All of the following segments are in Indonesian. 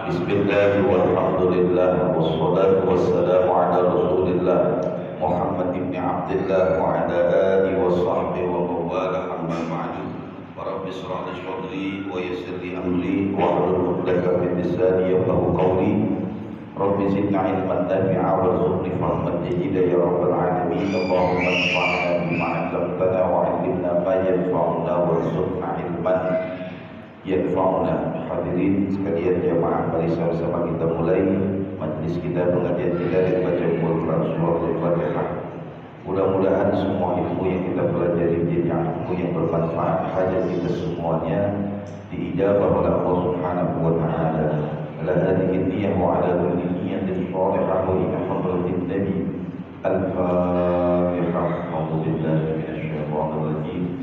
Bismillah walhamdulillah wassalatu wassalamu ala rasulillah Muhammad ibn Abdillah wa ala alihi wa sahbihi wa mawala amma ba'du. Rabbi shrah li sadri wa yassir li amri wa hlul 'uqdatam min lisani yafqahu qawli. Rabbi zidni ilman nafi'a warzuqni fahman jayyida ya rabbal alamin. Allahumma anfa'na bima 'allamtana wa 'allimna ma yanfa'una warzuqna ilman yanfa'una. Hadirin sekalian jamaah, mari sama-sama kita mulai majlis kita, pengajian kita dan baca Al-Quran surah Al-Fatihah. Mudah-mudahan semua ilmu yang kita pelajari menjadi ilmu yang bermanfaat, hajat kita semuanya diijabah oleh Allah Subhanahu wa taala. Ala hadhihi niyyah wa ala kulli niyyatin shalihah wa ila hadratin nabi. Al-Fatihah. A'udzu billahi minasyaitonir rajim.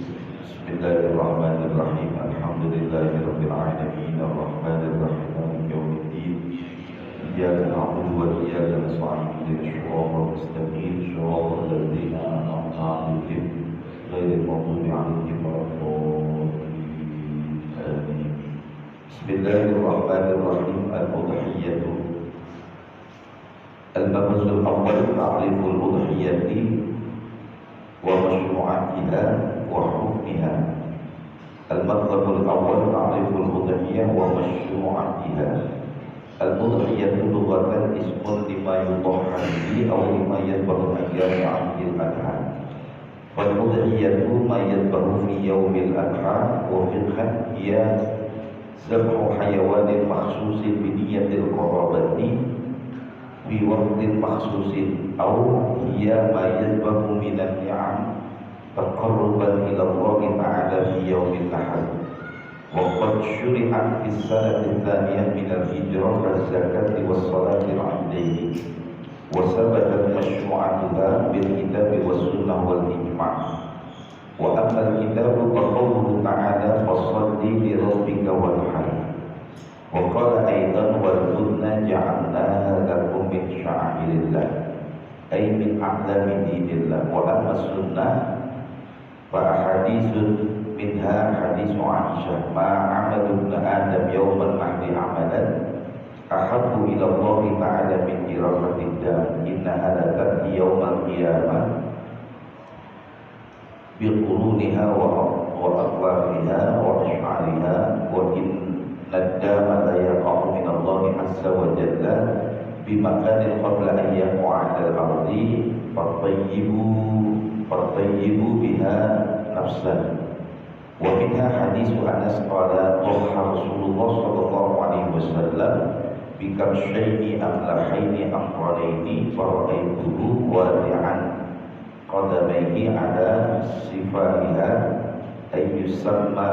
Bismillahirrahmanirrahim. Alhamdulillahirabbil alamin arrahmanir rahim maliki yaumiddin. Iyyaka na'budu wa iyyaka nasta'in ihdinas siratal mustaqim siratal ladzina an'amta 'alaihim ghairil maghdubi 'alaihim waladdallin. Amin. Bismillahirrahmanirrahim. Al-udhiyyah. Al-mabhasul awwal ta'riful udhiyyati wa mashru'atiha wa hukmiha. Al-madhabul awwal ta'riful udhiyyah wa mashru'atiha. Al-udhiyyah lughatan ismun lima yudhahha bihi aw lima yadhbahu ayyami 'abdil adha. Wal-udhiyyah ma yadhbahu fi yawmil adha wa fiqhan hiya zabhu hayawanin makhsusin bi niyyatil qarabati fi waqtin makhsusin aw hiya ma yadhbahu minan ni'am taqarruban ila Allah ta'ala fi yaumil ahad. Wa qad syuri'at fi sanati tsaniyah min al-hijrah az-zakati was-salati al-'idaini wa sabatat mashru'atuha bil kitab was sunnah wal ijma'. Wa amma al-kitab fa qawluhu ta'ala fassalli li rabbika wanhar. Wa qala aidan wal budna ja'alnaha lakum min sya'airillah ay min a'lami dinillah. Wa amma sunnah فأحاديث منها حديث عائشة ما عمل ابن آدم يوم النحر عملا أحب إلى الله تعالى من إراقة الدم إنها لا تأتي يوم القيامة بقرونها وأطلافها وأشعارها وإن الدم لا يقع من الله عز وجل بمكان قبل أن يقع على الأرض فطيبوا بها نفسا. ومنها حديث أنس قال ضحى رسول الله صلى الله عليه وسلم بكبشين أملحين أقرنين فرأيته وادعا قدميه على صفائها أي يسمى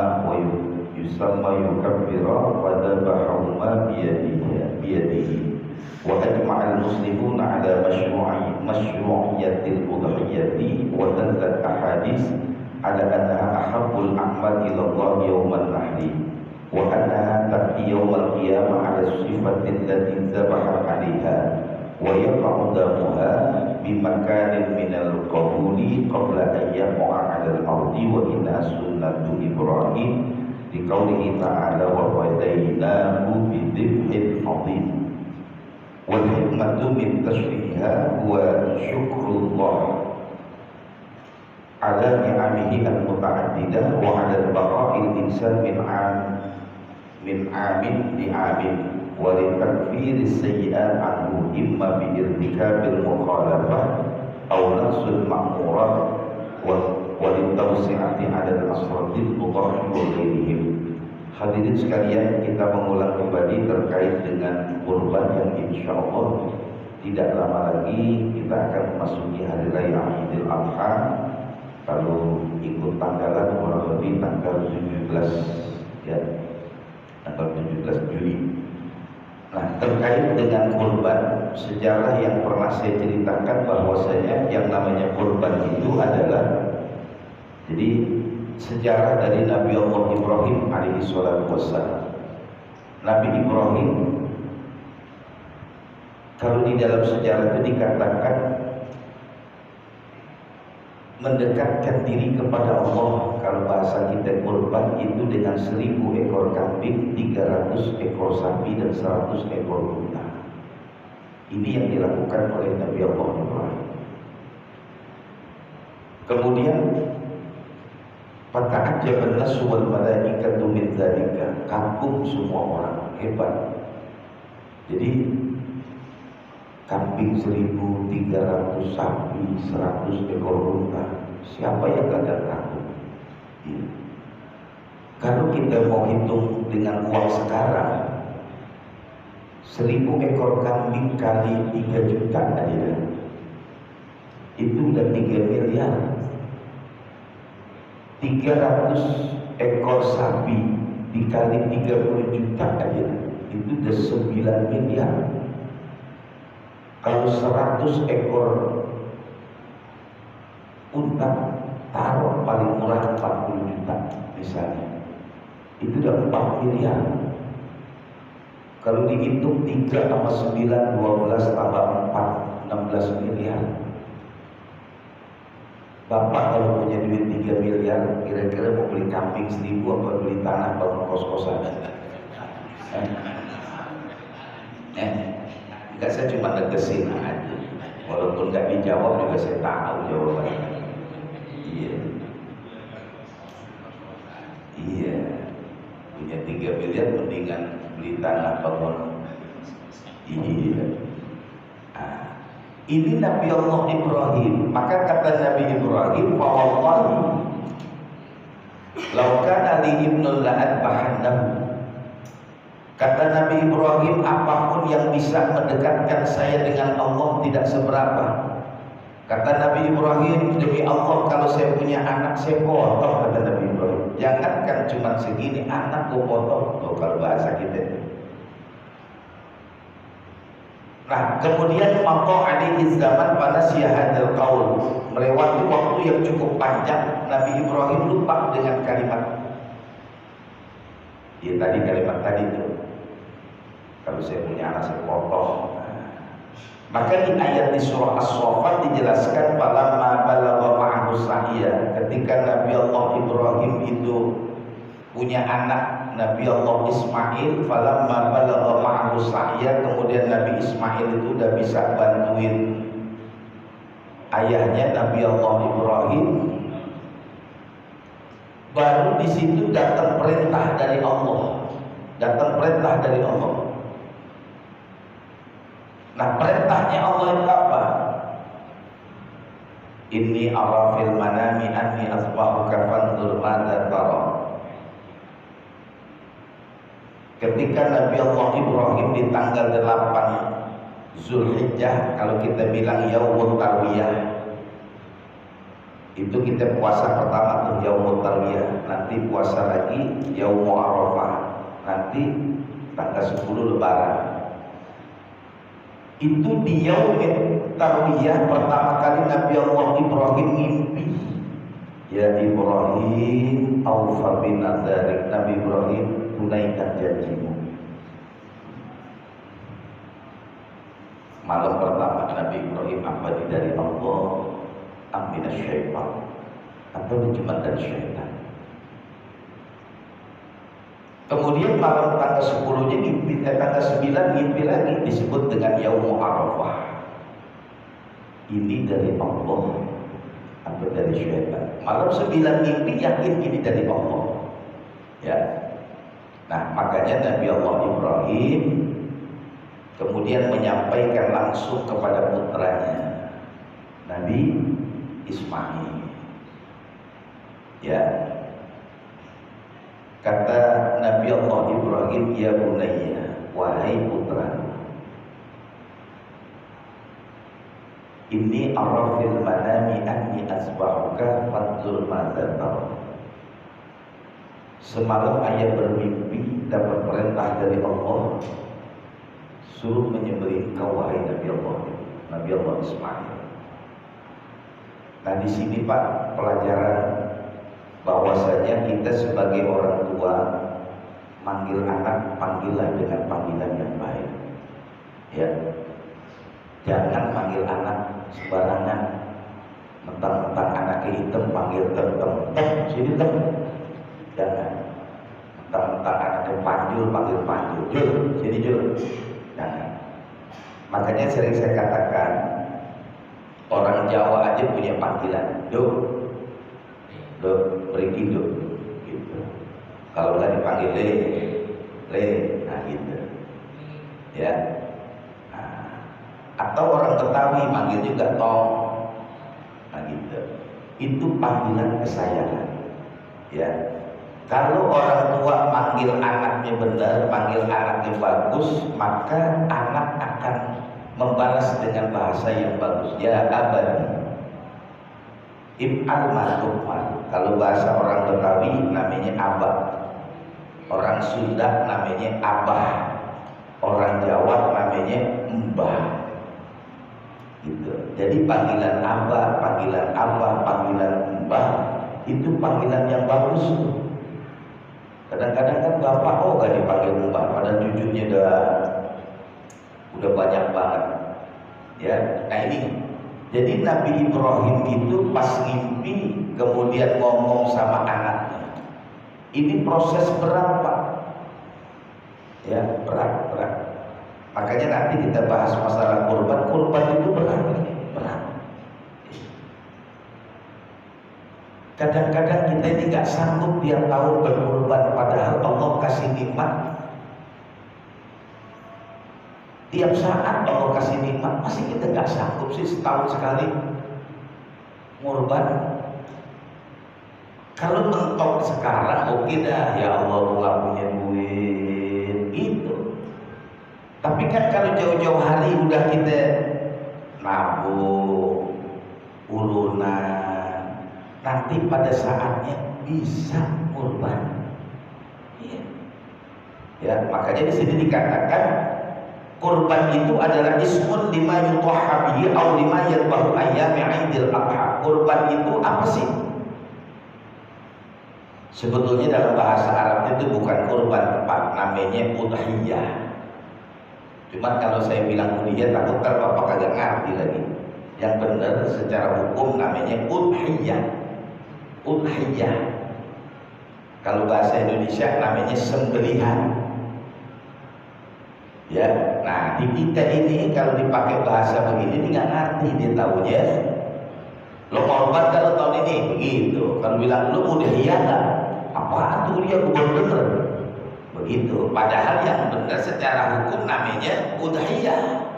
يكبر فذبحهما بيده. وأجمع المسلمون على مشروعية الأضحية ودلت أحاديث على أنها أحب الأعمال إلى الله يوم النحر وأنها تأتي يوم القيامة على الصفة التي ذبحت عليها ويقع دمها بمكان من القبول قبل أن يقع على الأرض وإنها سنة إبراهيم لقوله تعالى وفديناه بذبح عظيم. والحكمة من تشريعها هو شكر الله على نعمه المتعددة وعلى البقاء الإنسان من عام لعام ولتكفير السيئات عنه إما بارتكاب المخالفة أو نقص المأمورات وللتوسعة على الأسرة المضاحة وغيرهم. Hadirin sekalian, kita mengulang kembali terkait dengan kurban yang insya Allah tidak lama lagi kita akan memasuki hari raya Idul Adha. Kalau ikut tanggalan kurang lebih tanggal 17 ya, tanggal 17 Juli. Nah, terkait dengan kurban, sejarah yang pernah saya ceritakan bahwasanya yang namanya kurban itu adalah, jadi sejarah dari Nabi Allah Ibrahim alaihi salatu wassalam. Nabi Ibrahim, kalau di dalam sejarah itu dikatakan mendekatkan diri kepada Allah, kalau bahasa kita kurban itu dengan 1000 ekor kambing, 300 ekor sapi dan 100 ekor unta. Ini yang dilakukan oleh Nabi Allah Ibrahim. Kemudian fata'ajjaban nasu wal malaikatu min dzalika, kagum semua orang, hebat. Jadi kambing 1300, sapi 100 ekor unta, siapa yang gak takut? Ya. Kalau kita mau hitung dengan uang sekarang, 1000 ekor kambing kali 3 juta aja, itu udah 3 miliar. 300 ekor sapi dikali 30 juta aja, itu udah 9 miliar. Kalau 100 ekor unta, taruh paling murah 40 juta misalnya, itu udah 4 miliar. Kalau dihitung 3 sama 9, 12 tambah 4, 16 miliar. Bapak kalau punya duit 3 miliar, kira-kira mau beli kambing 1000 apa beli tanah bangun kos-kosan? Enggak, saya cuma negesin aja. Walaupun nggak dijawab juga saya tahu jawabannya. Iya. Punya 3 miliar mendingan beli tanah bangun. Iya. Ini Nabi Allah Ibrahim. Maka kata Nabi Ibrahim, "Fa wallahi law kana li ibnul la'adbahannahu." Kata Nabi Ibrahim, apapun yang bisa mendekatkan saya dengan Allah tidak seberapa. Kata Nabi Ibrahim, demi Allah kalau saya punya anak saya potong, kata Nabi Ibrahim. Jangankan cuma segini, anak gue potong. Tuh kalau bahasa kita. Nah, kemudian maqam alaihi zaman pada syahadul qaul. Melewati waktu yang cukup panjang, Nabi Ibrahim lupa dengan kalimat. Ya tadi kalimat tadi itu. Kalau saya punya anak saya potong. Maka di ayat di surah As-Saffat dijelaskan falamma balagha ma'ahu sa'ya, ketika Nabi Allah Ibrahim itu punya anak Nabi Allah Ismail, falamma balagha ma'ahu sa'ya, kemudian Nabi Ismail itu udah bisa bantuin ayahnya Nabi Allah Ibrahim, baru di situ datang perintah dari Allah. Datang perintah dari Allah. Nah, perintahnya Allah itu apa? Inni ara fil manami anni asbahuka fanzur madza tara. Ketika Nabi Allah Ibrahim di tanggal 8 Zulhijjah, kalau kita bilang Yaumut Tarwiyah, itu kita puasa pertama tuh Yaumut Tarwiyah, nanti puasa lagi Yaumul Arafah, nanti tanggal 10 Lebaran. Itu di Yaumut Tarwiyah pertama kali Nabi Allah Ibrahim mimpi. Ya Ibrahim, aufa bin nadzarik, Nabi Ibrahim tunaikan janjimu. Malam pertama Nabi Ibrahim apa dari Allah, aminas syaitan, atau cuma dari syaitan. Kemudian malam tanggal 10-nya mimpi, tanggal 9 mimpi lagi, disebut dengan Yaumul Arafah. Ini dari Allah atau dari syaitan? Malam 9 mimpi yakin ini dari Allah. Ya. Nah, makanya Nabi Allah Ibrahim kemudian menyampaikan langsung kepada putranya Nabi Ismail. Ya. Kata Nabi Allah Ibrahim, ya bunayya, wahai putra, inni ara fil manami anni asbahuka fanzur madza tara. Semalam ayah bermimpi dapat perintah dari Allah suruh menyembelih engkau wahai Nabi Allah Ismail. Nah di sini Pak pelajaran bahwasanya kita sebagai orang tua manggil anak, panggillah dengan panggilan yang baik. Ya, jangan panggil anak sembarangan. Mentang-mentang anaknya hitam panggil tem, sini tem. Jangan. Mentang-mentang anaknya panjul panggil panjul, jul, sini jul. Jangan. Makanya sering saya katakan, orang Jawa aja punya panggilan, do, pergi do, gitu. Kalau nggak dipanggil le, nah gitu, ya. Nah, atau orang Betawi manggil juga tong, nah gitu. Itu panggilan kesayangan, ya. Kalau orang tua manggil anaknya benar, manggil anaknya bagus, maka anak akan membalas dengan bahasa yang bagus. Ya abadi, if'al ma tu'mar. Kalau bahasa orang Betawi namanya abah, orang Sunda namanya abah, orang Jawa namanya mbah. Gitu. Jadi panggilan abah, panggilan mbah itu panggilan yang bagus. Kadang-kadang kan bapak gak dipanggil mbah, padahal cucunya udah banyak banget, ya. Nah ini, jadi Nabi Ibrahim itu pas ngimpi kemudian ngomong sama anaknya. Ini proses berat, Pak. Ya, berat. Makanya nanti kita bahas masalah kurban itu berat. Kadang-kadang kita ini gak sanggup tiap tahun berkorban, padahal Allah kasih nikmat. Tiap saat Allah kasih nikmat, masih kita gak sanggup sih setahun sekali ngorban. Kalau mentok sekarang oke dah, ya Allah aku gak punya duit, gitu. Tapi kan kalau jauh-jauh hari udah kita nabung, ulunan, nanti pada saatnya bisa kurban. Iya. Ya, makanya di sini dikatakan kurban itu adalah ismun lima yutahha bihi aw lima yadbahu ayyami 'idil adha. Kurban itu apa sih? Sebetulnya dalam bahasa Arab itu bukan kurban tepat, namanya udhiyah. Cuma kalau saya bilang udhiyah takut kan Bapak kagak ngerti lagi. Yang benar secara hukum namanya udhiyah. Udhiyah. Kalau bahasa Indonesia namanya sembelihan. Ya, nah di kita ini kalau dipakai bahasa begini dia nggak ngerti, dia tahunya lo korban kalau tahun ini begitu. Kalau bilang lo udhiyah nggak, apaan tuh dia bener begitu. Padahal yang benar secara hukum namanya udhiyah.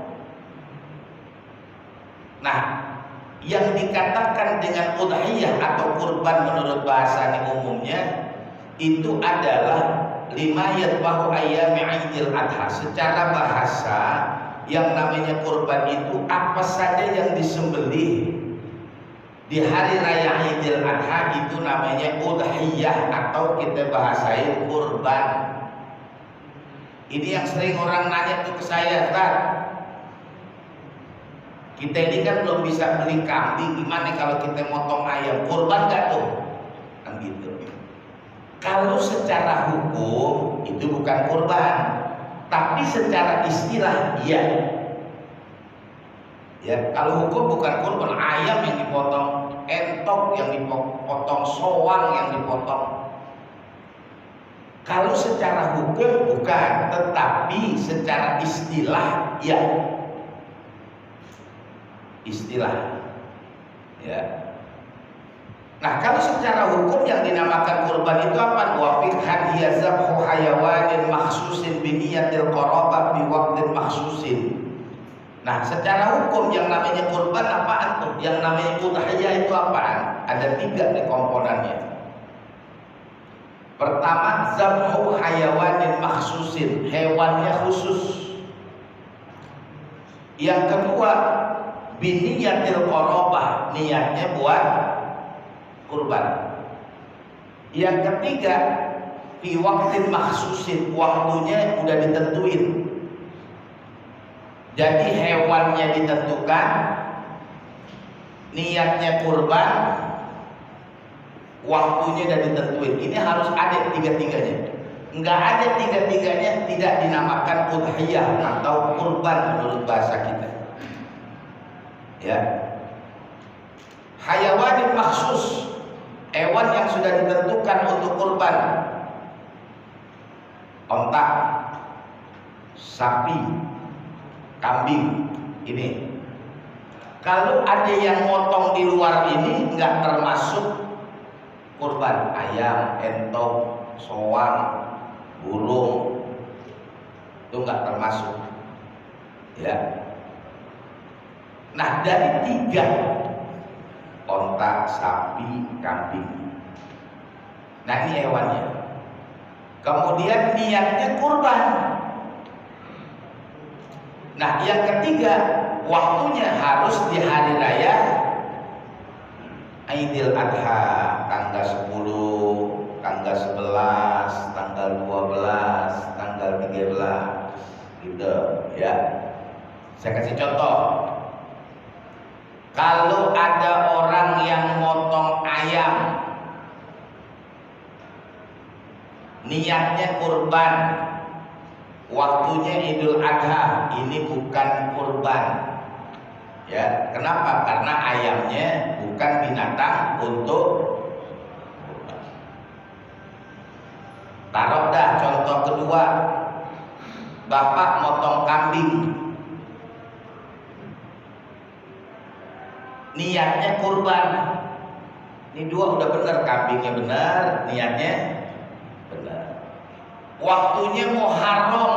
Nah, yang dikatakan dengan udhiyah atau kurban menurut bahasa ini umumnya itu adalah lima yadbahu ayyami 'idil adha. Secara bahasa yang namanya kurban itu apa saja yang disembelih di hari raya Idul Adha itu namanya udhiyah atau kita bahasain kurban. Ini yang sering orang nanya tuh ke saya, Ustaz. Kita ini kan belum bisa beli kambing, gimana kalau kita motong ayam, kurban gak tuh? Kan gitu. Kalau secara hukum itu bukan kurban, tapi secara istilah iya. Ya, kalau hukum bukan kurban, ayam yang dipotong, entok yang dipotong, soang yang dipotong. Kalau secara hukum bukan, tetapi secara istilah iya. Istilah, ya. Nah, kalau secara hukum yang dinamakan kurban itu apa? Wa fiqhan hiya zabhu hayawanin makhsusin bi niyatil qarabah bi waqtin makhsusin. Nah, secara hukum yang namanya kurban apaan tuh? Yang namanya udhiyah itu apaan? Ada 3 nih komponennya. Pertama, zabhu hayawanin makhsusin, hewannya khusus. Yang kedua, biniyatil qarabah, niatnya buat kurban. Yang ketiga, fi waqtin makhsusin, waktunya udah ditentuin. Jadi hewannya ditentukan, niatnya kurban, waktunya udah ditentuin. Ini harus ada 3-tiganya. Enggak ada 3-tiganya tidak dinamakan udhiyah atau kurban menurut bahasa kita. Ya. Hayawanin maksus, hewan yang sudah ditentukan untuk kurban. Onta, sapi, kambing. Ini kalau ada yang motong di luar ini nggak termasuk kurban. Ayam, entok, soang, burung itu nggak termasuk, ya. Nah, dari 3, onta, sapi, kambing, nah ini hewannya. Kemudian niatnya kurban. Nah, yang ketiga, waktunya harus di hari raya Idul Adha, tanggal 10, tanggal 11, tanggal 12, tanggal 13, gitu ya. Saya kasih contoh. Kalau ada orang yang motong ayam, niatnya kurban, waktunya Idul Adha, ini bukan kurban. Ya, kenapa? Karena ayamnya bukan binatang untuk kurban. Taruh dah contoh kedua. Bapak motong kambing, niatnya kurban. Ini 2 udah benar, kambingnya benar, niatnya benar. Waktunya Muharram,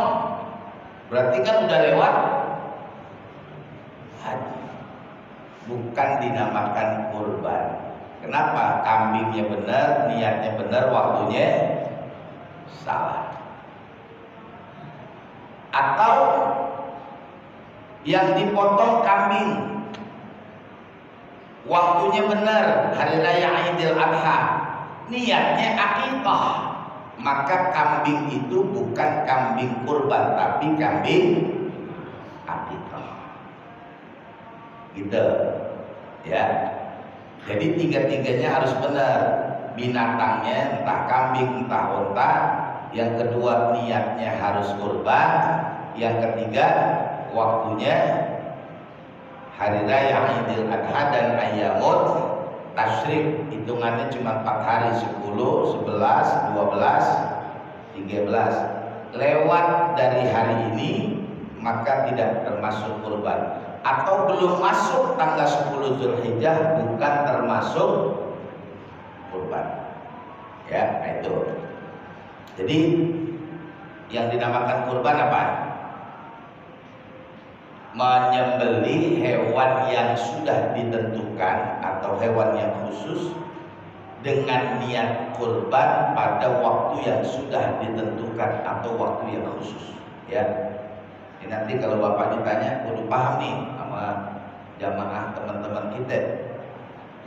berarti kan udah lewat haji, bukan dinamakan kurban. Kenapa? Kambingnya benar, niatnya benar, waktunya salah. Atau yang dipotong kambing, waktunya benar, hari raya Idul Adha, niatnya akikah, maka kambing itu bukan kambing kurban, tapi kambing akikah. Gitu ya. Jadi 3-tiganya harus benar, binatangnya entah kambing entah unta. Yang kedua, niatnya harus kurban. Yang ketiga, waktunya hari raya Idul Adha dan Ayyamut Tasyrik, hitungannya cuma 4 hari, 10, 11, 12, 13. Lewat dari hari ini maka tidak termasuk kurban. Atau belum masuk tanggal 10 Zulhijjah, bukan termasuk kurban. Ya, itu. Jadi yang dinamakan kurban apa? Menyembelih hewan yang sudah ditentukan atau hewan yang khusus dengan niat kurban pada waktu yang sudah ditentukan atau waktu yang khusus. Ya, ini nanti kalau Bapak ditanya, kudu paham nih sama jamaah teman-teman kita.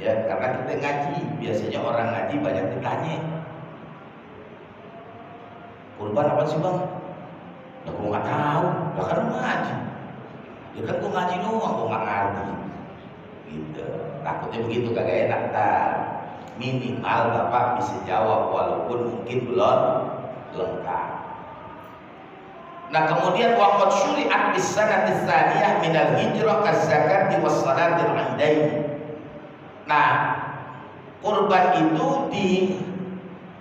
Ya, karena kita ngaji, biasanya orang ngaji banyak ditanya. Kurban apa sih bang? Ya gue nggak tahu, lah kan ngaji. Ya kan gue ngaji doang, gue nggak ngerti. Gitu. Takutnya begitu kagak enak. Minimal Bapak bisa jawab walaupun mungkin belum lengkap. Nah, kemudian waqad syuri'at bis-sanati tsaniyah minal hijrah kaz-zakati was-salatil 'idain. Nah, kurban itu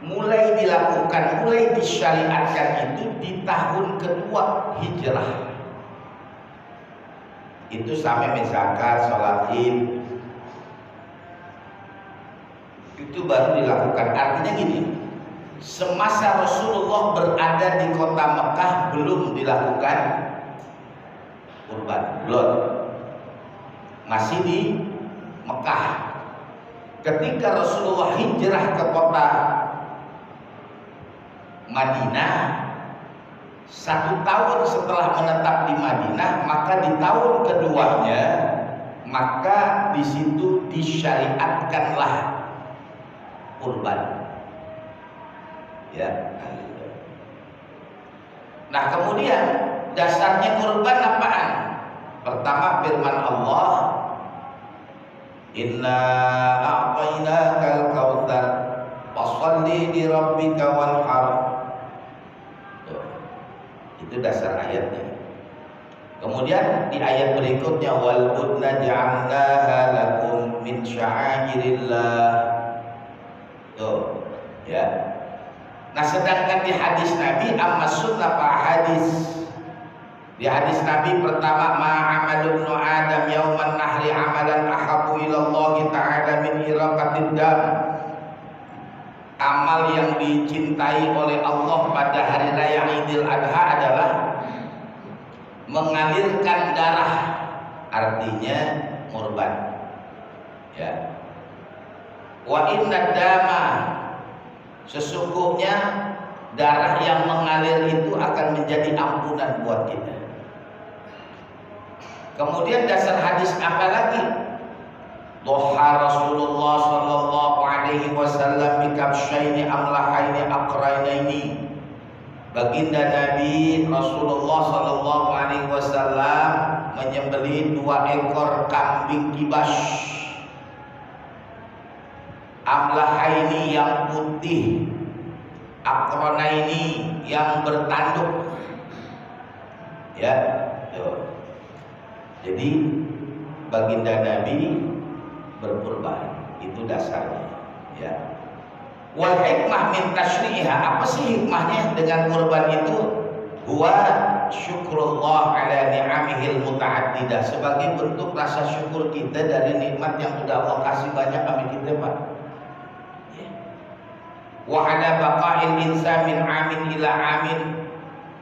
mulai dilakukan, mulai disyariatkan itu di tahun kedua hijrah. Itu sampai zakat, sholat id, itu baru dilakukan. Artinya gini, semasa Rasulullah berada di kota Mekah belum dilakukan kurban, belum, masih di Mekah. Ketika Rasulullah hijrah ke kota Madinah, 1 tahun setelah menetap di Madinah, maka di tahun keduanya, maka di situ disyariatkanlah kurban. Ya. Nah, kemudian dasarnya kurban apaan? Pertama, firman Allah, inna a'tainakal kautsar fasholli li rabbika wanhar. Itu dasar ayatnya. Kemudian di ayat berikutnya wal budna ja'alnaha lakum min sya'airillah. Tuh, ya. Nah, sedangkan di hadis Nabi amma sunnah fa hadis. Di hadis Nabi pertama ma'amalu ibnu Adam yauman nahri amalan ahabbu ilallahi ta'ala min iraqatid dam. Amal yang dicintai oleh Allah pada hari raya Idul Adha adalah mengalirkan darah, artinya kurban. Ya. Wa inna dama, sesungguhnya darah yang mengalir itu akan menjadi ampunan buat kita. Kemudian dasar hadis apa lagi? Doha Rasulullah sallallahu alaihi wasallam bikabsyaini amlahaini aqrainaini. Baginda Nabi Rasulullah sallallahu alaihi wasallam menyembelih 2 ekor kambing kibas. Amlahaini yang putih, aqranaini yang bertanduk. Ya, tuh. Jadi baginda Nabi berkurban, itu dasarnya, ya. Wal hikmah min tasyri'iha, apa sih hikmahnya dengan kurban itu? Huwa syukrullah ala ni'amihil muta'addidah, sebagai bentuk rasa syukur kita dari nikmat yang sudah Allah kasih banyak kami kita, Pak. Ya. Wa ala baqa'il insan min amin ila amin,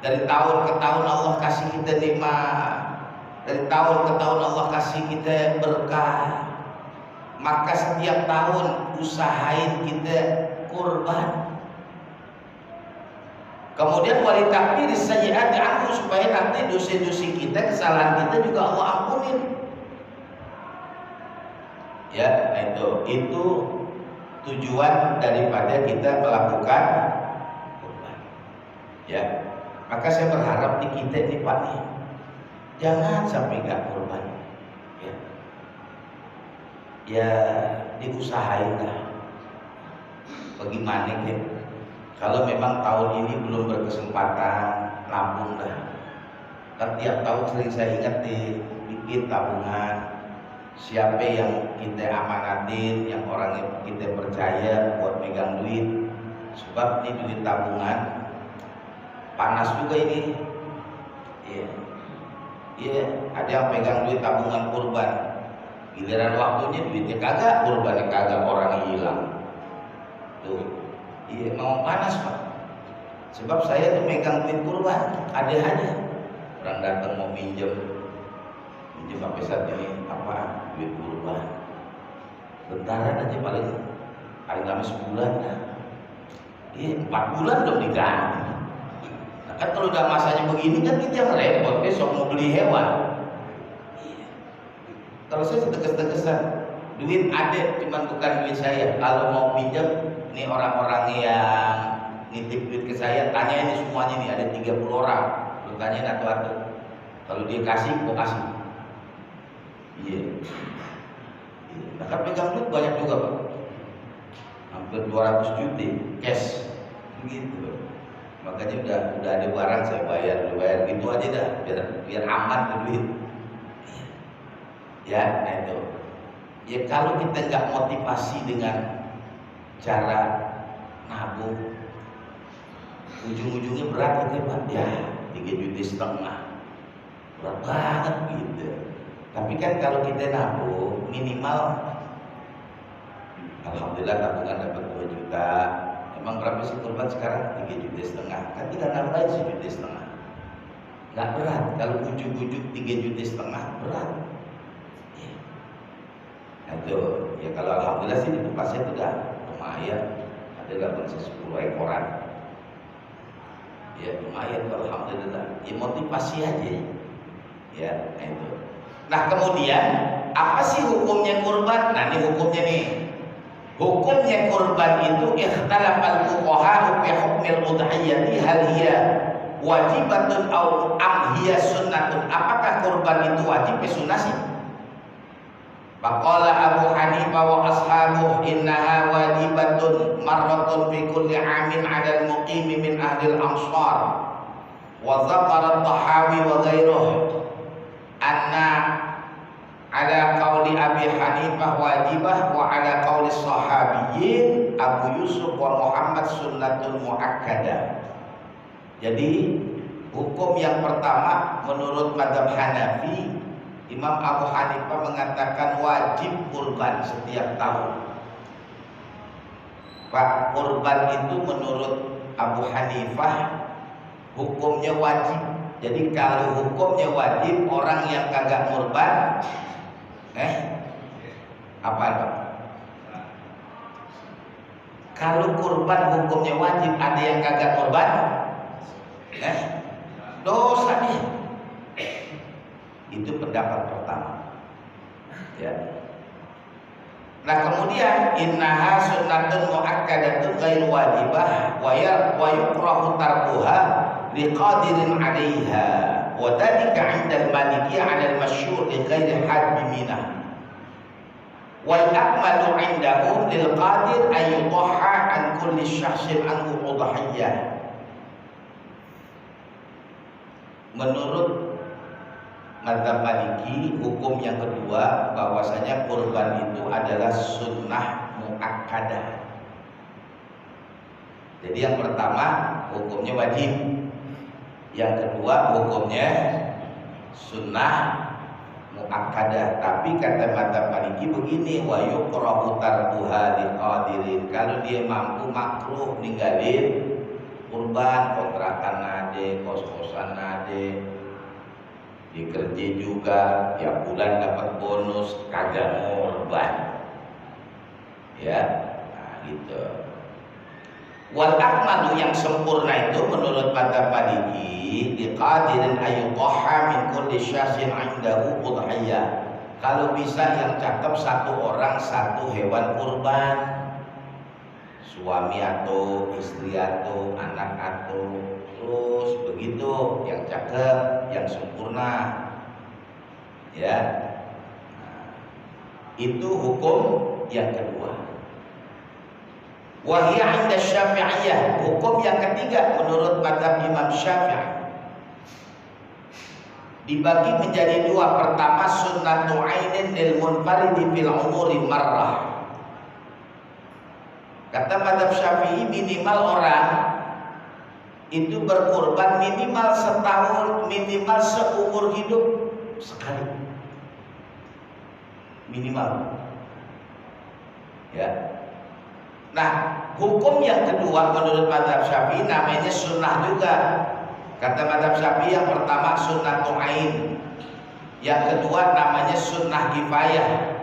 dari tahun ke tahun Allah kasih kita nikmat, dari tahun ke tahun Allah kasih kita berkah. Maka setiap tahun usahain kita kurban. Kemudian walitakfir sayyi'ati anhu, supaya nanti dosa-dosa kita, kesalahan kita juga Allah ampunin. Ya, itu tujuan daripada kita melakukan kurban. Ya, maka saya berharap di kita nih Pak nih, jangan sampai nggak kurban. Ya diusahain lah. Bagaimana ya? Kalau memang tahun ini belum berkesempatan, nabung dah. Kan tiap tahun sering saya ingetin, bikin tabungan. Siapa yang kita amanatin, yang orang yang kita percaya buat megang duit. Sebab ini duit tabungan, panas juga ini. Iya, iya. Ada yang pegang duit tabungan kurban. Giliran waktunya duitnya kagak, kurbannya kagak, orang hilang. Tuh, iya mau panas Pak. Sebab saya tuh megang duit kurban, ada aja. Orang datang mau minjem sampai saat ini apa? Duit kurban. Bentaran aja paling lama sebulan dah. Iya 4 bulan belum diganti. Nah, kan kalau udah masanya begini kan kita yang repot, besok mau beli hewan. Kalau saya tegas-tegasan, duit ada, cuman bukan duit saya. Kalau mau pinjam, nih orang-orang yang nitip duit ke saya, tanya ini semuanya nih, ada 30 orang. Lu tanya atu-atu. Kalau dia kasih, kok kasih? Iya. Nah, kan pegang duit banyak juga Pak. Hampir 200 juta cash, begitu. Makanya udah ada barang saya bayar gitu aja dah, biar aman tuh duit. Ya, itu. Ya kalau kita nggak motivasi dengan cara nabung, ujung-ujungnya berat gitu Pak. Ya, 3,5 juta, berat banget gitu. Tapi kan kalau kita nabung minimal, alhamdulillah tabungan dapat 2 juta. Emang berapa sih kurban sekarang? 3,5 juta. Kan tinggal nambahin 1,5 juta. Nggak berat. Kalau ujung-ujung 3,5 juta berat. Itu ya, kalau alhamdulillah sih di tempat saya sudah lumayan, ada 10 ekoran. Ya lumayan kalau alhamdulillah. Ya motivasi aja. Ya itu. Nah kemudian apa sih hukumnya kurban? Nah ini hukumnya nih. Hukumnya kurban itu ikhtalafal fuqaha fi hukmil udhiyati hal hiya wajibatun aw am hiya sunnatun. Apakah kurban itu wajib atau sunnah sih? Faqala Abu Hanifah wa ashabuh innaha wajibatun marratun fi kulli amin 'ala al-muqimi min ahli al-amsar wa dzakara at-Tahawi wa ghairuh sunnatun muakkadah. Jadi hukum yang pertama menurut mazhab Hanafi, Imam Abu Hanifah mengatakan wajib kurban setiap tahun. Pak, kurban itu menurut Abu Hanifah hukumnya wajib. Jadi kalau hukumnya wajib, orang yang kagak kurban, apa dong? Kalau kurban hukumnya wajib, ada yang kagak kurban, dosa nih. Itu pendapat pertama. Ya. Nah kemudian innaha sunnatun muakkadatun ghairu wajibah wa yukrahu tarkuha liqadirin 'alaiha wa dhalika 'inda al-maliki 'ala al-masyhur li ghairi hadbi minah wal akmalu 'indahum lil qadir ay yudhha an kulli syakhsin anhu udhiyah. Menurut mazhab Maliki, hukum yang kedua bahwasanya kurban itu adalah sunnah muakkadah. Jadi yang pertama hukumnya wajib, yang kedua hukumnya sunnah muakkadah. Tapi kata mazhab Maliki begini, wa yukrahu tarkuha liqadirin. Kalau dia mampu, makruh ninggalin kurban, kontrakan nade, kos-kosan nade, dikerja juga, tiap bulan dapat bonus, kagak kurban. Ya, nah gitu. Wal akmalu yang sempurna itu menurut mazhab Maliki diqadirin ayyuqaha min kulli syahsin 'indahu udhiyah. Kalau bisa yang cakep satu orang satu hewan kurban. Suami atau istri atau anak atau terus begitu, yang cakep, yang sempurna, ya. Nah, itu hukum yang kedua. Wahia 'inda Syafi'iyah, hukum yang ketiga menurut mazhab Imam Syafi'i dibagi menjadi dua. Pertama sunnatu 'ainin lil munfaridi fil umuri marrah. Kata mazhab Syafi'i minimal orang itu berkurban minimal setahun, minimal seumur hidup sekali, minimal. Ya. Nah, hukum yang kedua menurut mazhab Syafi'i namanya sunnah juga. Kata mazhab Syafi'i yang pertama sunnatu ain, yang kedua namanya sunnah kifayah.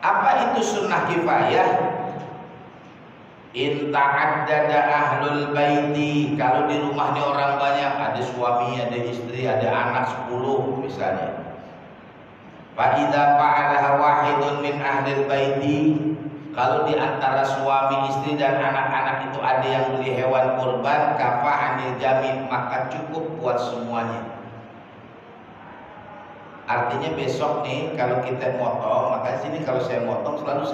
Apa itu sunnah kifayah? In ta'addada ahlul baiti, kalau di rumahnya orang banyak, ada suami, ada istri, ada anak 10 misalnya. Fa idza fa'alaha wahidun min ahlil baiti, kalau di antara suami, istri dan anak-anak itu ada yang beli hewan kurban, kafa'anil jami', maka cukup buat semuanya. Artinya besok nih kalau kita motong, maka sini kalau saya motong selalu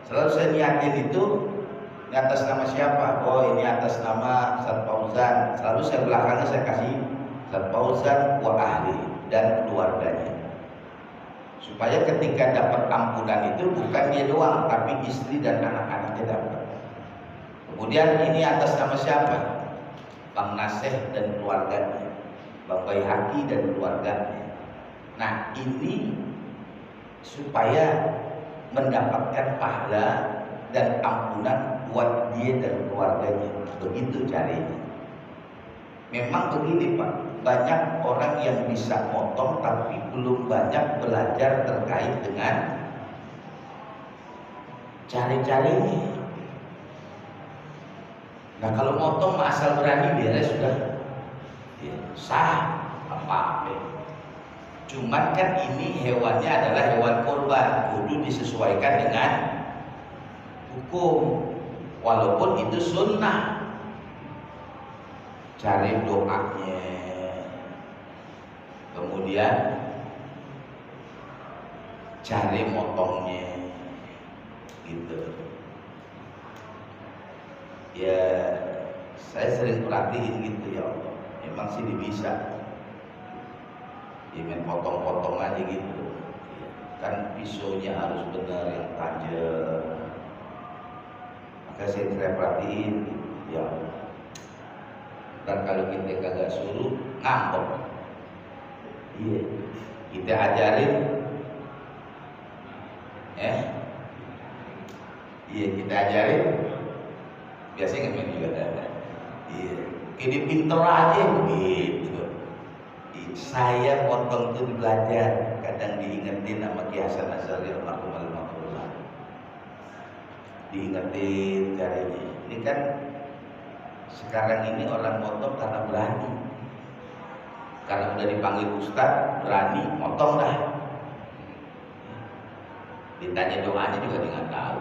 saya niatin itu ini atas nama siapa? Oh ini atas nama Ustaz Fauzan. Selalu saya belakangnya saya kasih Ustaz Fauzan wa ahli dan keluarganya. Supaya ketika dapat ampunan itu bukan dia doang, tapi istri dan anak-anaknya dapat. Kemudian ini atas nama siapa? Bang Naseh dan keluarganya, Bang Baihaqi dan keluarganya. Nah ini supaya mendapatkan pahala dan ampunan buat dia dan keluarganya. Begitu caranya. Memang begini Pak, banyak orang yang bisa motong tapi belum banyak belajar terkait dengan cari-carinya. Nah kalau motong asal berani beres sudah ya, sah apa-apa. Cuman kan ini hewannya adalah hewan kurban, kudu disesuaikan dengan hukum, walaupun itu sunnah. Cari doanya, kemudian cari motongnya, gitu. Ya, saya sering perhatiin gitu ya Allah. Emang sih bisa, ya main potong-potong aja gitu. Kan pisaunya harus benar yang tajam. kasih saya perhatiin ya. Dan kalau kita kagak suruh ngambek, iya, kita ajarin, iya kita ajarin, biasanya nggak juga ada, iya, ini pinter aja begitu. Saya potong tuh belajar, kadang diingetin sama Ki Hasan Asy'ari almarhum, diingetin caranya. Ini kan sekarang ini orang motong karena berani, karena udah dipanggil ustaz berani motong dah. Ditanya doanya juga dia nggak tahu.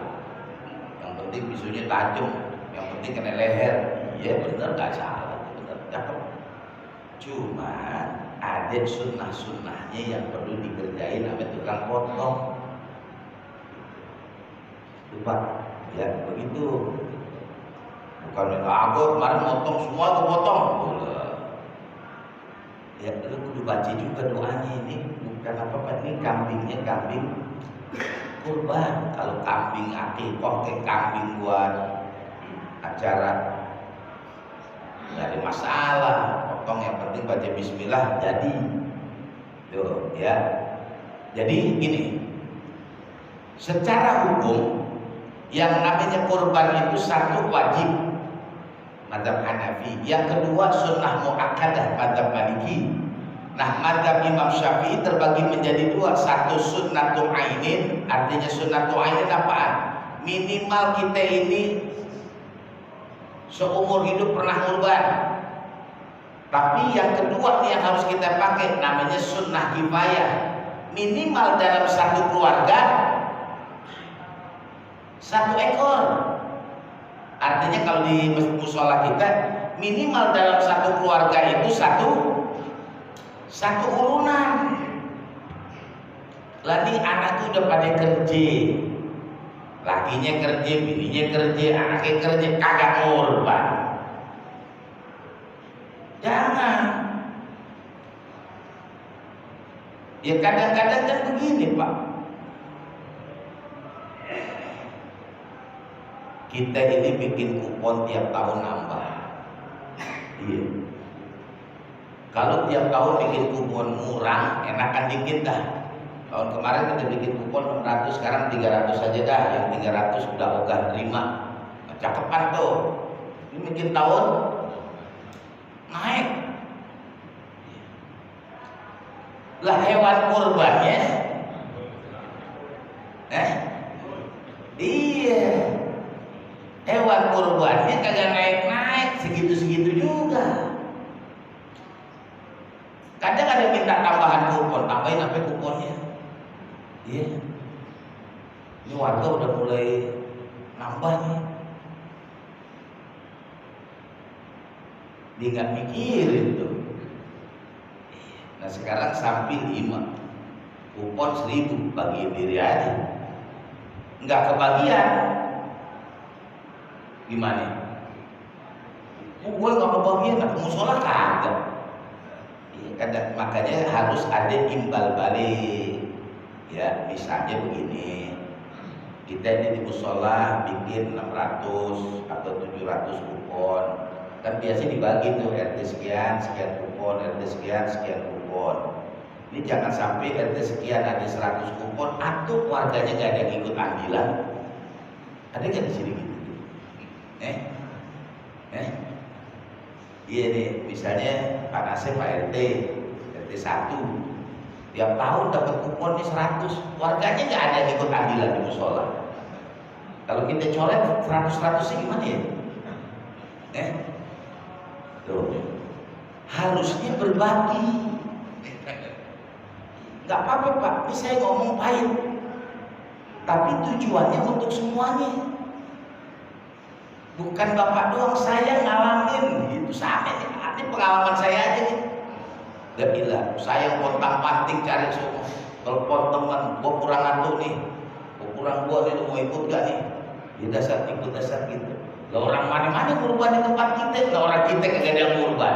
Yang penting bisunya tajam, yang penting kena leher. Iya bener, nggak salah, bener, cakep. Cuma ada sunnah-sunnahnya yang perlu dikerjain sama tukang potong. Lupa, ya begitu. Bukan aku kemarin motong semua aku potong. Ya lu kudu baca juga doanya ini. Bukan apa-apa, ini kambingnya kambing kurban. Kalau kambing akikah ke kambing buat acara nggak ada masalah. Potong yang penting baca bismillah jadi. Tuh ya. Jadi gini. Secara hukum yang namanya kurban itu satu wajib mazhab Hanafi, yang kedua sunnah muakkadah mazhab Maliki. Nah, mazhab Imam Syafi'i terbagi menjadi dua, satu sunnatu ainin. Artinya sunnatu ainin apaan? Minimal kita ini seumur hidup pernah kurban. Tapi yang kedua yang harus kita pakai namanya sunnah kifayah. Minimal dalam satu keluarga satu ekor. Artinya kalau di musola kita minimal dalam satu keluarga itu satu urunan. Lagi anak udah pada kerja, lakinya kerja, bininya kerja, anaknya kerja, kagak ngurban. Jangan. Ya kadang-kadang kan begini Pak, kita ini bikin kupon tiap tahun nambah. Iya. Kalau tiap tahun bikin kupon murah, enakan dikit dah. Tahun kemarin kita bikin kupon 600, sekarang 300 aja dah. Yang 300 udah ogah terima. Cakepan tuh. Ini bikin tahun naik. Lah hewan kurbannya, iya. Hewan kurbannya kagak naik-naik, segitu-segitu juga. Kadang ada minta tambahan kupon, tambahin apa kuponnya? Iya. Ini warga udah mulai nambah nih. Dia nggak mikirin tuh. Nah sekarang samping 5, kupon 1000, bagiin diri aja. Nggak kebagian. Gimana? Gue nggak mau bagian, aku musola kagak. Ya, makanya harus ada imbal balik. Ya, misalnya begini, kita ini di musola bikin 600 atau 700 kupon, kan biasa dibagi tuh RT sekian kupon, RT sekian kupon. Ini jangan sampai RT sekian ada 100 kupon, atau warganya nggak ada yang ikut ambilan. Ada nggak di sini gitu? Iya nih, misalnya Pak Nasib, Pak RT 1 tiap tahun dapat kupon nih 100, warganya nggak ada yang ikut ambilan di musola. Kalau kita coret 100 sih gimana ya? Tuh, harusnya berbagi. Nggak apa-apa Pak, ini saya ngomong pahit, tapi tujuannya untuk semuanya. Bukan Bapak doang, saya ngalamin itu sama nih. Ini pengalaman saya aja nih. Udah gila, saya pontang-panting cari semua. Telepon teman, gua kurang ngantuk nih. Gua nih, lu mau ikut gak nih? Ya dasar ikut dasar gitu. Lah orang mana-mana kurban di tempat kita, lah orang kita kagak ada yang kurban.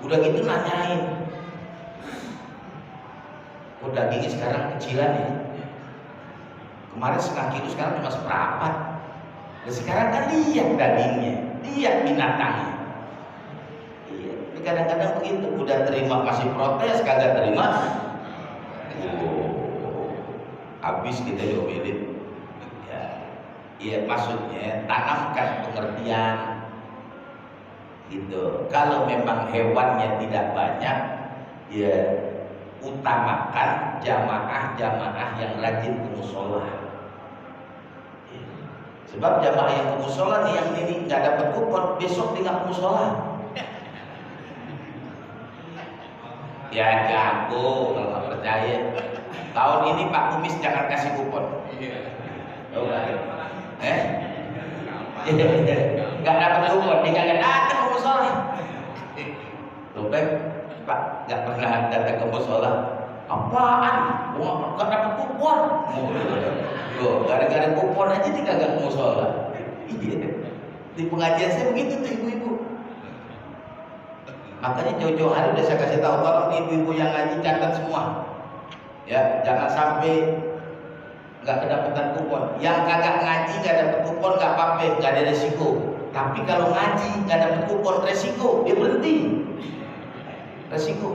Udah gitu nanyain. Kok dagingnya sekarang kecilan ya? Kemarin setengah kilo, sekarang cuma seperempat. Dan sekarang kan lihat dagingnya, lihat binatangnya. Iya, tapi kadang-kadang begitu, udah terima kasih protes, kagak terima, habis kita diomelin. Ya, iya maksudnya tanamkan pengertian gitu. Kalau memang hewannya tidak banyak, ya utamakan jamaah-jamaah yang rajin ke musola. Sebab jamaah yang ke musola nih, yang ini nggak dapat kupon, besok tinggal ke musola. Ya jago kalau nggak percaya. Tahun ini Pak Kumis jangan kasih kupon. Nggak dapat kupon, dia nggak datang ke musola. Lupek, Pak nggak pernah datang ke musola. Apaan? Nggak dapat kupon. Gara-gara kupon aja dia kagak ke musola. Di pengajian saya begitu tuh ibu-ibu. Makanya jauh-jauh hari udah saya kasih tahu, tolong ibu-ibu yang ngaji catat semua. Ya, jangan sampai nggak kedapatan kupon. Yang kagak ngaji nggak dapat kupon nggak apa-apa, nggak ada resiko. Tapi kalau ngaji nggak dapat kupon, resiko, dia berhenti. Resiko.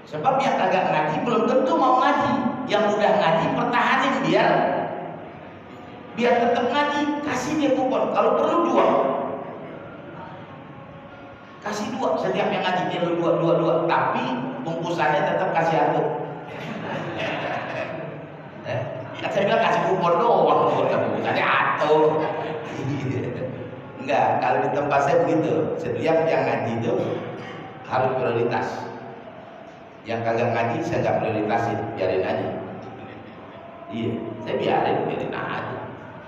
Sebab yang kagak ngaji belum tentu mau ngaji. Yang udah ngaji pertahanin biar tetap ngaji, kasih dia kupon. Kalau perlu 2, kasih 2 setiap yang ngaji, dia 2, tapi bungkusannya tetap kasih aku. Saya bilang kasih kupon doang, bungkusannya atur. Enggak, kalau di tempat saya begitu. Setiap yang ngaji itu harus prioritas. Yang kagak ngaji saya nggak prioritasin, biarin aja. Iya, saya biarin aja.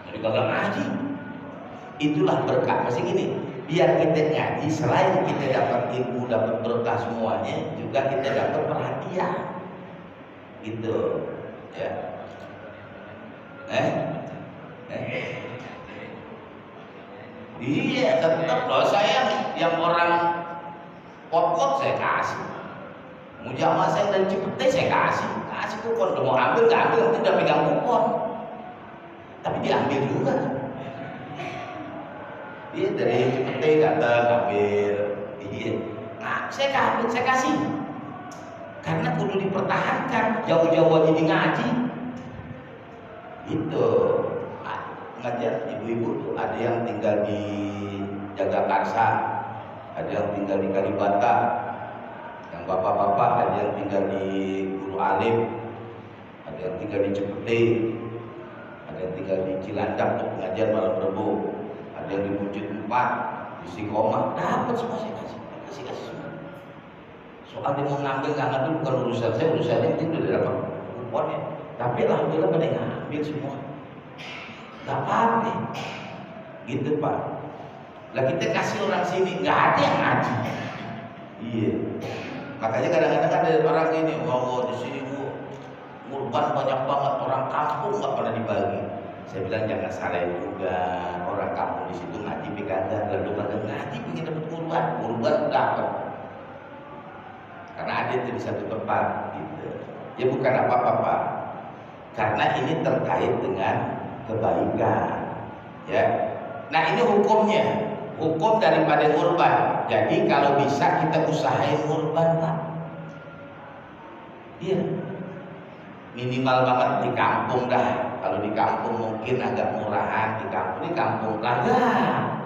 Jadi kagak ngaji, itulah berkah. Masih gini, biar kita ngaji, selain kita dapat ilmu, dapat berkah semuanya, juga kita dapat perhatian. Gitu, ya. Iya, tetap loh, saya yang orang pot-pot saya kasih. Mujamaah saya dari Cipete saya kasih kupon. Udah mau ambil nggak ambil, nanti udah pegang kupon. Tapi diambil juga. Iya, dari Cipete kata ambil. Iya, nah saya kasih. Karena kudu dipertahankan, jauh-jauh aja di ngaji. Itu ngajar ibu-ibu tuh, ada yang tinggal di Jagakarsa, ada yang tinggal di Kalibata, yang bapak-bapak ada yang tinggal di Guru Alim, ada yang tinggal di Cipete, ada yang tinggal di Cilandak untuk pengajian malam Rebo, ada yang di Bukit 4, di Sikoma, dapat semua saya kasih semua. Soal dia mau ngambil nggak ngambil bukan urusan saya, urusannya itu udah dapat kuponnya. Tapi alhamdulillah pada ngambil semua, nggak apa-apa, gitu Pak. Lah kita kasih orang sini nggak ada yang ngaji. Iya. Makanya kadang-kadang ada orang ini, di sini kurban banyak banget, orang kampung nggak pernah dibagi. Saya bilang jangan salah juga, orang kampung di situ ngaji kagak, lalu kagak ngaji pengen dapat kurban dapat. Karena ada itu di satu tempat, gitu. Ya bukan apa-apa Pak, karena ini terkait dengan kebaikan, ya. Nah ini hukumnya. Hukum daripada kurban. Jadi kalau bisa kita usahain kurban Pak. Iya. Minimal banget di kampung dah. Kalau di kampung mungkin agak murahan, di kampung kagak.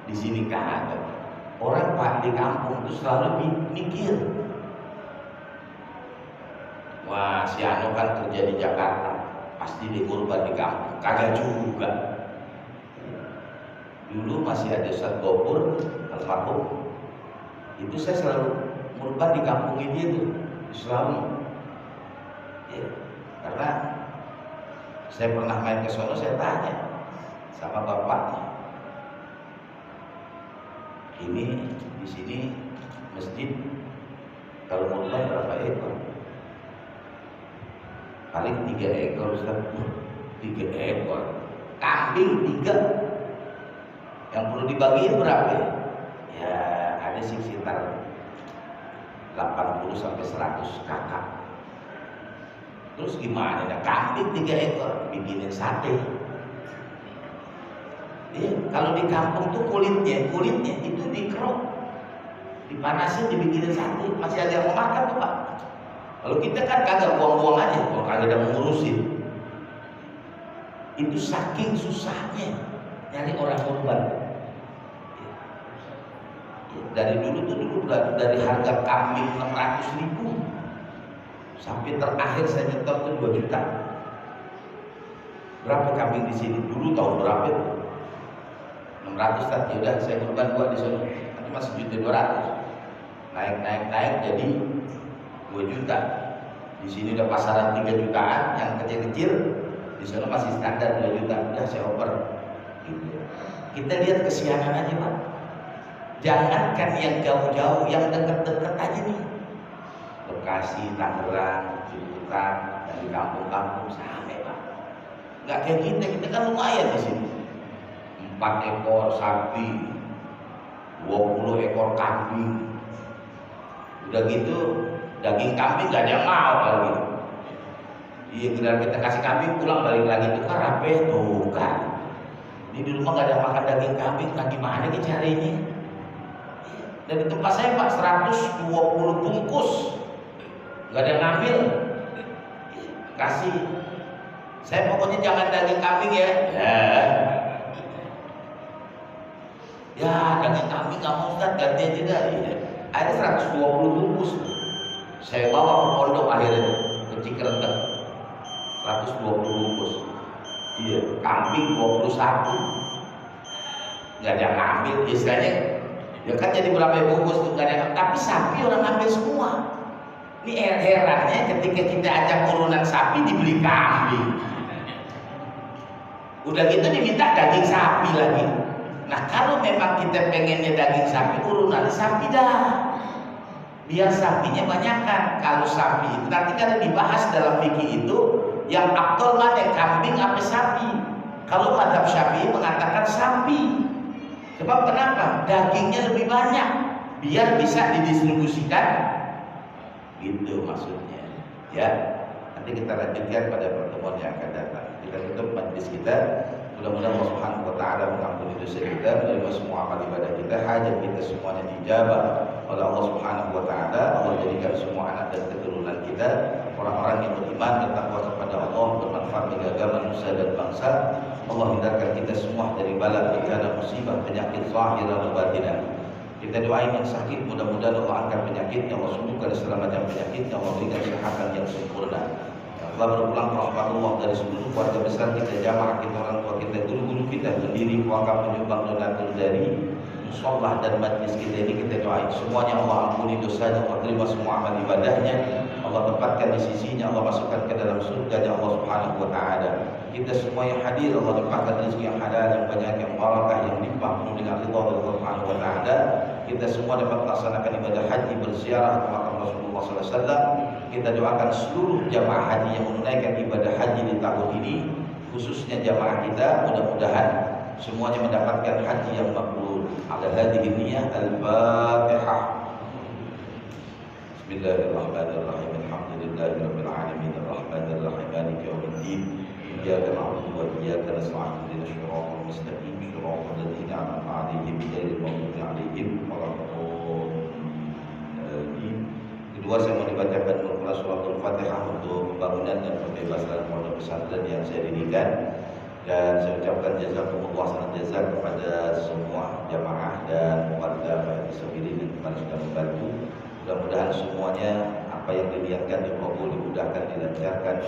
Di sini kagak. Orang Pak di kampung itu selalu mikir. Wah, si Ano kan kerja di Jakarta, pasti di kurban di kampung. Kagak juga. Dulu masih ada Ustaz Gopur almarhum, itu saya selalu kurban di kampung ini tuh, selalu. Ya, karena saya pernah main ke sono, saya tanya sama bapaknya, ini di sini masjid kalau kurban berapa ekor? Paling 3 ekor Ustaz. 3 ekor. Kambing 3. Yang perlu dibagiin berapa ya? Ya ada sih sekitar 80 sampai 100 kakak. Terus gimana? Nah, kambing 3 ekor bikinin sate. Iya, kalau di kampung tuh kulitnya itu dikerok, dipanasin, dibikinin sate, masih ada yang mau makan tuh Pak. Kalau kita kan kagak, buang-buang aja, kalau kagak ada mengurusin. Itu saking susahnya nyari orang kurban. Dari dulu dari harga kambing 600.000 sampai terakhir saya nyetor tuh 2 juta. Berapa kambing di sini? Dulu tahun berapa itu? 600 tadi udah saya kurban buat di sana. Nanti masih 1.200.000. Naik jadi 2 juta. Di sini udah pasaran 3 jutaan, yang kecil-kecil di sana masih standar 2 juta. Udah saya oper. Gitu. Kita lihat kesianan aja Pak. Jangankan yang jauh-jauh, yang dekat-dekat aja nih. Bekasi, Tangerang, Ciputat, dan di kampung-kampung sama Pak. Nggak kayak kita kan lumayan di sini. 4 ekor sapi, 20 ekor kambing. Udah gitu daging kambing nggak ada yang mau kalau gitu. Iya, benar, kita kasih kambing pulang balik lagi tuh kan rapi tuh kan. Ini di rumah nggak ada yang makan daging kambing, nah gimana nih caranya? Dan di tempat saya Pak 120 bungkus, nggak ada yang ngambil. Kasih. Saya pokoknya jangan daging kambing ya. Ya daging kambing nggak mau Ustaz, ganti aja dah. Ada 120 bungkus. Saya bawa ke pondok akhirnya ke Cikertek. 120 bungkus. Iya, kambing 21. Nggak ada yang ngambil istilahnya. Ya kan jadi berapa bungkus tuh nggak ada yang, tapi sapi orang ngambil semua. Ini herannya ketika kita ajak urunan sapi dibeli kambing. Udah gitu diminta daging sapi lagi. Nah kalau memang kita pengennya daging sapi, urunan sapi dah. Biar sapinya banyakkan. Kalau sapi itu nanti kan dibahas dalam fikih itu yang afdol mana, kambing apa sapi. Kalau mazhab Syafi'i mengatakan sapi. Sebab kenapa? Dagingnya lebih banyak, biar bisa didistribusikan. Itu maksudnya. Ya. Nanti kita lanjutkan pada pertemuan yang akan datang. Kita tutup majlis kita. Mudah-mudahan Allah Subhanahu wa taala mengampuni dosa kita, menerima semua amal ibadah kita, hajat kita semuanya dijabah oleh Allah Subhanahu wa taala. Allah jadikan semua anak dan keturunan kita orang-orang yang beriman, bertakwa kepada Allah, bermanfaat bagi agama, nusa dan bangsa. Allah hindarkan kita semua dari bala, bencana, musibah, penyakit zahir dan batin. Kita doain yang sakit, mudah-mudahan Allah angkat penyakitnya, Allah sembuhkan segala macam penyakitnya, Allah berikan kesehatan yang sempurna. Telah berpulang rahmatullah dari seluruh keluarga besar kita, jamaah kita, orang tua kita, guru-guru kita, pendiri, wakaf, penyumbang, donatur dari musolah dan majlis kita ini, kita doain semuanya Allah ampuni dosanya, Allah terima semua amal ibadahnya, Allah tempatkan di sisinya, Allah masukkan ke dalam surganya Allah Subhanahu wa taala. Kita semua yang hadir Allah tempatkan rezeki yang halal, yang banyak, yang barakah, yang limpah penuh dengan ridha Allah Subhanahu wa taala. Kita semua dapat melaksanakan ibadah haji, berziarah ke makam Rasulullah sallallahu alaihi wasallam. Kita doakan seluruh jamaah haji yang menunaikan ibadah haji di tahun ini, khususnya jamaah kita, mudah-mudahan semuanya mendapatkan haji yang mabrur. Ala hadhihi niyyah al-Fatihah. Bismillahirrahmanirrahim. Alhamdulillahirabbil alamin arrahmanir rahim maliki yaumiddin. Iyyaka na'budu wa iyyaka nasta'in. Ihdinas shiratal mustaqim, shiratal ladzina an'amta 'alaihim ghairil maghdubi 'alaihim waladdallin. Kedua, saya mau dibacakan Al-Quran Surat Al-Fatihah untuk pembangunan dan pembebasan pondok pesantren yang saya dirikan. Dan saya ucapkan jazakumullah khairan jazak kepada semua jamaah dan warga Baiti Sabilillah yang kemarin sudah membantu. Mudah-mudahan semuanya apa yang diniatkan dikabul, dimudahkan, dilancarkan,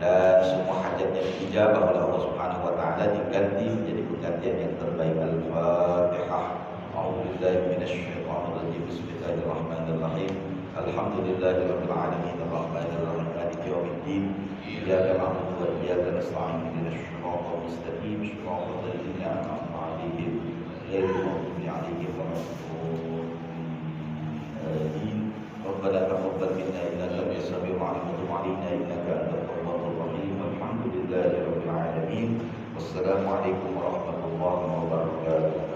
dan semua hajatnya dijabah oleh Allah Subhanahu wa taala, diganti menjadi penggantian yang terbaik. Al-Fatihah. A'udzubillahi minasyaitonir rajim. Bismillahirrahmanirrahim. Alhamdulillahirabbil alamin arrahmanir rahim maliki yaumiddin. Iyyaka na'budu wa iyyaka nasta'in. Ihdinas shiratal mustaqim, shiratal ladzina an'amta 'alaihim ghairil maghdubi 'alaihim waladdallin. Rabbana taqabbal minna innaka antas samiul 'alim wa tub 'alaina innaka antat tawwabur rahim. Alhamdulillahirabbil alamin. Wassalamu alaikum warahmatullahi wabarakatuh.